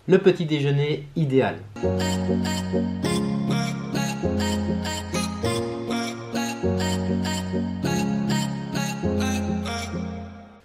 Le petit déjeuner idéal.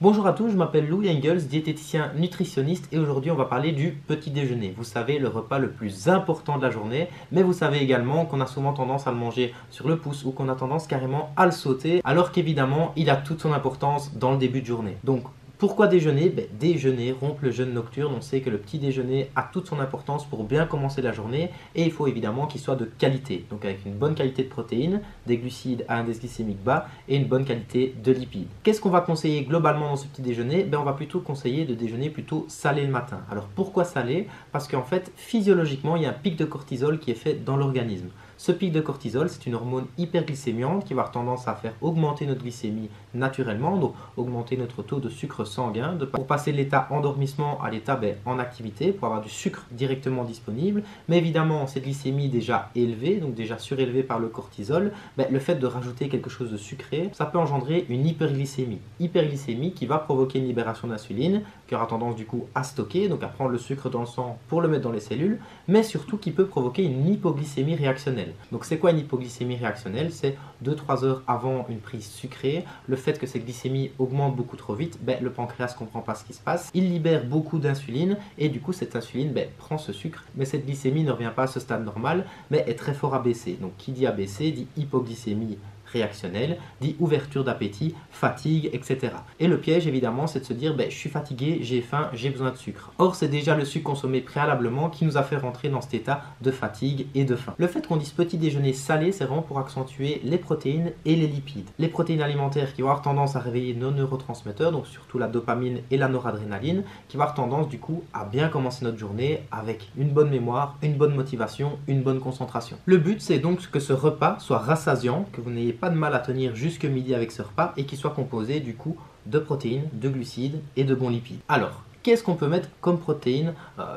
Bonjour à tous, je m'appelle Louis Engels, diététicien nutritionniste et aujourd'hui on va parler du petit déjeuner. Vous savez, le repas le plus important de la journée, mais vous savez également qu'on a souvent tendance à le manger sur le pouce ou qu'on a tendance carrément à le sauter, alors qu'évidemment il a toute son importance dans le début de journée. Donc pourquoi déjeuner? Déjeuner, rompre le jeûne nocturne. On sait que le petit déjeuner a toute son importance pour bien commencer la journée et il faut évidemment qu'il soit de qualité. Donc avec une bonne qualité de protéines, des glucides à indice glycémique bas et une bonne qualité de lipides. Qu'est-ce qu'on va conseiller globalement dans ce petit déjeuner? On va plutôt conseiller de déjeuner plutôt salé le matin. Alors pourquoi salé? Parce qu'en fait, physiologiquement, il y a un pic de cortisol qui est fait dans l'organisme. Ce pic de cortisol, c'est une hormone hyperglycémiante qui va avoir tendance à faire augmenter notre glycémie naturellement, donc augmenter notre taux de sucre sanguin, pour passer de l'état endormissement à l'état en activité, pour avoir du sucre directement disponible. Mais évidemment, cette glycémie déjà élevée, donc déjà surélevée par le cortisol, le fait de rajouter quelque chose de sucré, ça peut engendrer une hyperglycémie. Hyperglycémie qui va provoquer une libération d'insuline, qui aura tendance du coup à stocker, donc à prendre le sucre dans le sang pour le mettre dans les cellules, mais surtout qui peut provoquer une hypoglycémie réactionnelle. Donc c'est quoi une hypoglycémie réactionnelle? C'est 2-3 heures avant une prise sucrée, le fait que cette glycémie augmente beaucoup trop vite, le pancréas ne comprend pas ce qui se passe, il libère beaucoup d'insuline et du coup cette insuline prend ce sucre, mais cette glycémie ne revient pas à ce stade normal, mais est très fort abaissée. Donc qui dit abaissé dit hypoglycémie réactionnelle, dit ouverture d'appétit, fatigue, etc. Et le piège évidemment c'est de se dire je suis fatigué, j'ai faim, j'ai besoin de sucre. Or c'est déjà le sucre consommé préalablement qui nous a fait rentrer dans cet état de fatigue et de faim. Le fait qu'on dise petit déjeuner salé, c'est vraiment pour accentuer les protéines et les lipides. Les protéines alimentaires qui vont avoir tendance à réveiller nos neurotransmetteurs, donc surtout la dopamine et la noradrénaline, qui vont avoir tendance du coup à bien commencer notre journée avec une bonne mémoire, une bonne motivation, une bonne concentration. Le but c'est donc que ce repas soit rassasiant, que vous n'ayez pas de mal à tenir jusque midi avec ce repas et qu'il soit composé du coup de protéines, de glucides et de bons lipides. Alors, qu'est-ce qu'on peut mettre comme protéines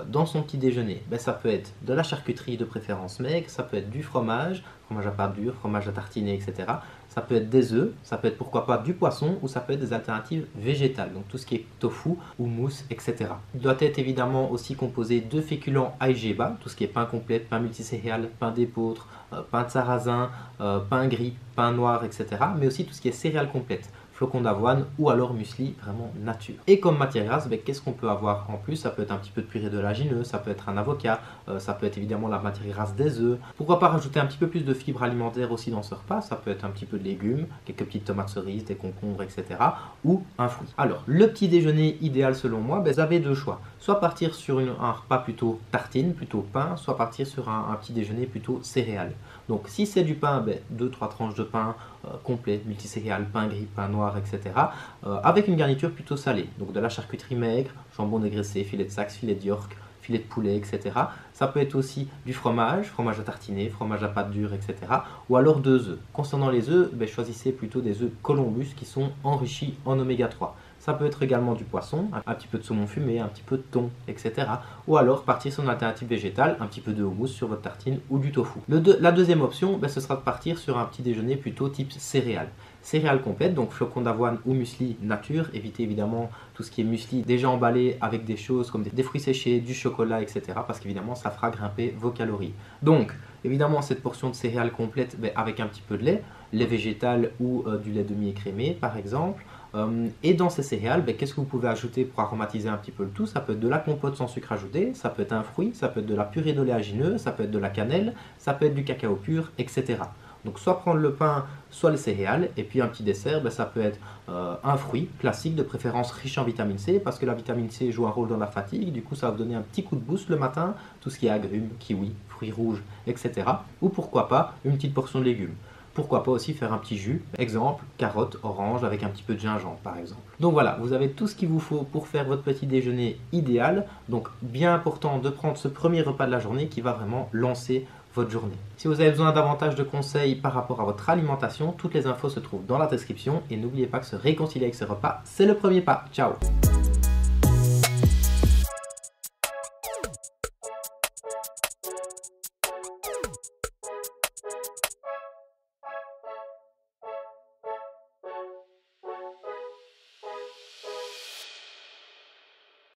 dans son petit déjeuner? Ça peut être de la charcuterie de préférence maigre, ça peut être du fromage, fromage à pâte dure, fromage à tartiner, etc. Ça peut être des œufs, ça peut être pourquoi pas du poisson ou ça peut être des alternatives végétales, donc tout ce qui est tofu, houmous, etc. Il doit être évidemment aussi composé de féculents high G bas, tout ce qui est pain complet, pain multicéréales, pain d'épeautre, pain de sarrasin, pain gris, pain noir, etc. Mais aussi tout ce qui est céréales complètes, flocons d'avoine ou alors muesli vraiment nature. Et comme matière grasse, qu'est-ce qu'on peut avoir en plus? Ça peut être un petit peu de purée d'oléagineux, ça peut être un avocat, ça peut être évidemment la matière grasse des œufs. Pourquoi pas rajouter un petit peu plus de fibres alimentaires aussi dans ce repas? Ça peut être un petit peu de légumes, quelques petites tomates cerises, des concombres, etc. ou un fruit. Alors, le petit déjeuner idéal selon moi, vous avez deux choix. Soit partir sur un repas plutôt tartine, plutôt pain, soit partir sur un petit déjeuner plutôt céréales. Donc si c'est du pain, 2-3 tranches de pain complet, multicéréales, pain gris, pain noir, etc. Avec une garniture plutôt salée. Donc de la charcuterie maigre, jambon dégraissé, filet de Saxe, filet de York, filet de poulet, etc. Ça peut être aussi du fromage, fromage à tartiner, fromage à pâte dure, etc. Ou alors 2 œufs. Concernant les œufs, choisissez plutôt des œufs Columbus qui sont enrichis en oméga 3. Ça peut être également du poisson, un petit peu de saumon fumé, un petit peu de thon, etc. Ou alors partir sur une alternative végétale, un petit peu de houmous sur votre tartine ou du tofu. La deuxième option, ce sera de partir sur un petit déjeuner plutôt type céréales. Céréales complètes, donc flocons d'avoine ou muesli nature. Évitez évidemment tout ce qui est muesli déjà emballé avec des choses comme des fruits séchés, du chocolat, etc. Parce qu'évidemment, ça fera grimper vos calories. Donc, évidemment, cette portion de céréales complète avec un petit peu de lait végétal ou du lait demi-écrémé par exemple. Et dans ces céréales, qu'est-ce que vous pouvez ajouter pour aromatiser un petit peu le tout? Ça peut être de la compote sans sucre ajouté, ça peut être un fruit, ça peut être de la purée d'oléagineux, ça peut être de la cannelle, ça peut être du cacao pur, etc. Donc soit prendre le pain, soit les céréales, et puis un petit dessert, ça peut être un fruit classique, de préférence riche en vitamine C, parce que la vitamine C joue un rôle dans la fatigue, du coup ça va vous donner un petit coup de boost le matin, tout ce qui est agrumes, kiwi, fruits rouges, etc. Ou pourquoi pas une petite portion de légumes. Pourquoi pas aussi faire un petit jus, exemple, carottes, orange avec un petit peu de gingembre par exemple. Donc voilà, vous avez tout ce qu'il vous faut pour faire votre petit déjeuner idéal. Donc bien important de prendre ce premier repas de la journée qui va vraiment lancer votre journée. Si vous avez besoin davantage de conseils par rapport à votre alimentation, toutes les infos se trouvent dans la description et n'oubliez pas que se réconcilier avec ce repas, c'est le premier pas. Ciao!